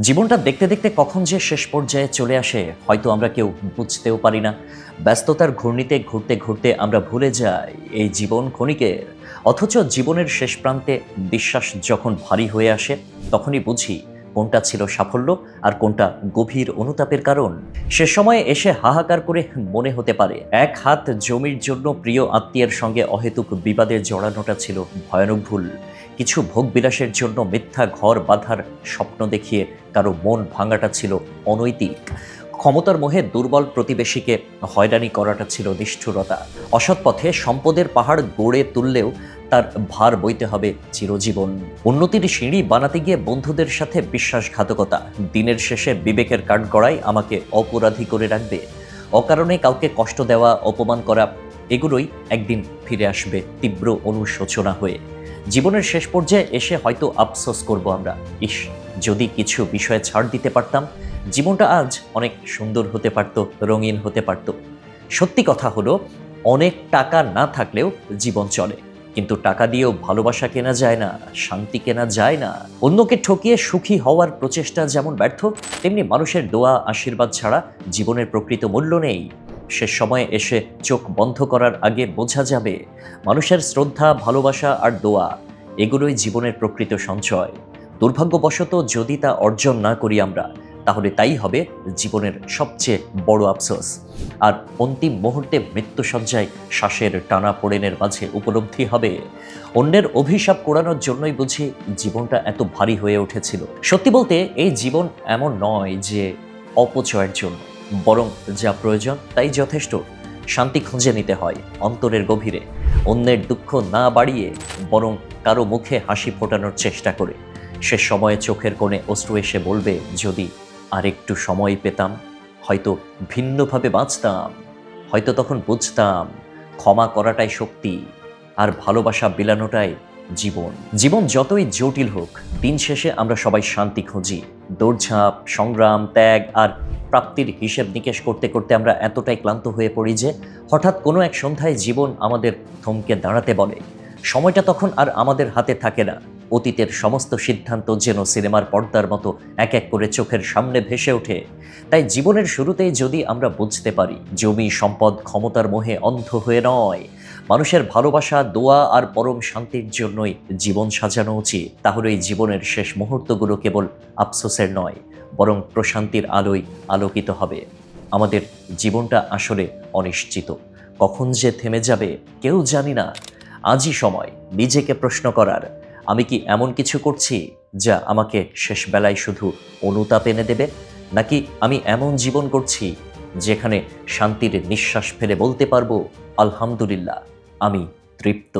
জীবনটা দেখতে দেখতে কখন যে শেষ পর্যায়ে চলে আসে হয়তো আমরা কেউ বুঝতেও পারি না। ব্যস্ততার ঘূর্ণিতে ঘুরতে ঘুরতে আমরা ভুলে যাই এই জীবন ক্ষণিকের। অথচ জীবনের শেষ প্রান্তে বিশ্বাস যখন ভারী হয়ে আসে তখনই বুঝি কোনটা ছিল সাফল্য আর কোনটা গভীর অনুতাপের কারণ। সে সময়ে এসে হাহাকার করে মনে হতে পারে এক হাত জমির জন্য প্রিয় আত্মীয়ের সঙ্গে অহেতুক বিবাদে জড়ানোটা ছিল ভয়ানক ভুল। কিছু ভোগবিলাসের জন্য মিথ্যা ঘর বাঁধার স্বপ্ন দেখিয়ে কারো মন ভাঙাটা ছিল অনৈতিক। ক্ষমতার মোহে দুর্বল প্রতিবেশীকে হয়রানি করাটা ছিল নিষ্ঠুরতা। অসৎ পথে সম্পদের পাহাড় গড়ে তুললেও তার ভার বইতে হবে চিরজীবন। উন্নতির সিঁড়ি বানাতে গিয়ে বন্ধুদের সাথে বিশ্বাসঘাতকতা দিনের শেষে বিবেকের কাঠগড়াই আমাকে অপরাধী করে রাখবে। অকারণে কাউকে কষ্ট দেওয়া, অপমান করা, এগুলোই একদিন ফিরে আসবে তীব্র অনুশোচনা হয়ে। জীবনের শেষ পর্যায়ে এসে হয়তো আফসোস করব আমরা, ইস যদি কিছু বিষয়ে ছাড় দিতে পারতাম, জীবনটা আজ অনেক সুন্দর হতে পারত, রঙিন হতে পারত। সত্যি কথা হলো, অনেক টাকা না থাকলেও জীবন চলে, কিন্তু টাকা দিয়েও ভালোবাসা কেনা যায় না, শান্তি কেনা যায় না। অন্যকে ঠকিয়ে সুখী হওয়ার প্রচেষ্টা যেমন ব্যর্থ, তেমনি মানুষের দোয়া আশীর্বাদ ছাড়া জীবনের প্রকৃত মূল্য নেই। শেষ সময়ে এসে চোখ বন্ধ করার আগে বোঝা যাবে মানুষের শ্রদ্ধা, ভালোবাসা আর দোয়া এগুলোই জীবনের প্রকৃত সঞ্চয়। দুর্ভাগ্যবশত যদি তা অর্জন না করি আমরা, তাহলে তাই হবে জীবনের সবচেয়ে বড় আফসোস। আর অন্তিম মুহূর্তে মৃত্যুসজ্জায় শ্বাসের টানা পোড়েনের মাঝে উপলব্ধি হবে অন্যের অভিশাপ কোড়ানোর জন্যই বুঝি জীবনটা এত ভারী হয়ে উঠেছিল। সত্যি বলতে এই জীবন এমন নয় যে অপচয়ের জন্য, বরং যা প্রয়োজন তাই যথেষ্ট। শান্তি খুঁজে নিতে হয় অন্তরের গভীরে, অন্যের দুঃখ না বাড়িয়ে বরং কারো মুখে হাসি ফোটানোর চেষ্টা করে। শেষ সময়ে চোখের কোণে অশ্রু এসে বলবে, যদি আরেকটু সময় পেতাম হয়তো ভিন্নভাবে বাঁচতাম, হয়তো তখন বুঝতাম ক্ষমা করাটাই শক্তি আর ভালোবাসা বিলানোটাই জীবন। জীবন যতই জটিল হোক, দিন শেষে আমরা সবাই শান্তি খুঁজি। দৌড়ঝাঁপ, সংগ্রাম, ত্যাগ আর প্রাপ্তির হিসেব নিকেশ করতে করতে আমরা এতটাই ক্লান্ত হয়ে পড়ি যে হঠাৎ কোনো এক সন্ধ্যায় জীবন আমাদের থমকে দাঁড়াতে বলে। সময়টা তখন আর আমাদের হাতে থাকে না। অতীতের সমস্ত সিদ্ধান্ত যেন সিনেমার পর্দার মতো এক এক করে চোখের সামনে ভেসে ওঠে। তাই জীবনের শুরুতেই যদি আমরা বুঝতে পারি জমি, সম্পদ, ক্ষমতার মোহে অন্ধ হয়ে নয়, মানুষের ভালোবাসা, দোয়া আর পরম শান্তির জন্যই জীবন সাজানো উচিত, তাহলে এই জীবনের শেষ মুহূর্তগুলো কেবল আফসোসের নয়, বরং প্রশান্তির আলোয় আলোকিত হবে। আমাদের জীবনটা আসলে অনিশ্চিত, কখন যে থেমে যাবে কেউ জানি না। আজই সময় নিজেকে প্রশ্ন করার, আমি কি এমন কিছু করছি যা আমাকে শেষ বেলায় শুধু অনুতাপ এনে দেবে, নাকি আমি এমন জীবন করছি যেখানে শান্তির নিঃশ্বাস ফেলে বলতে পারবো, আলহামদুলিল্লাহ, আমি তৃপ্ত।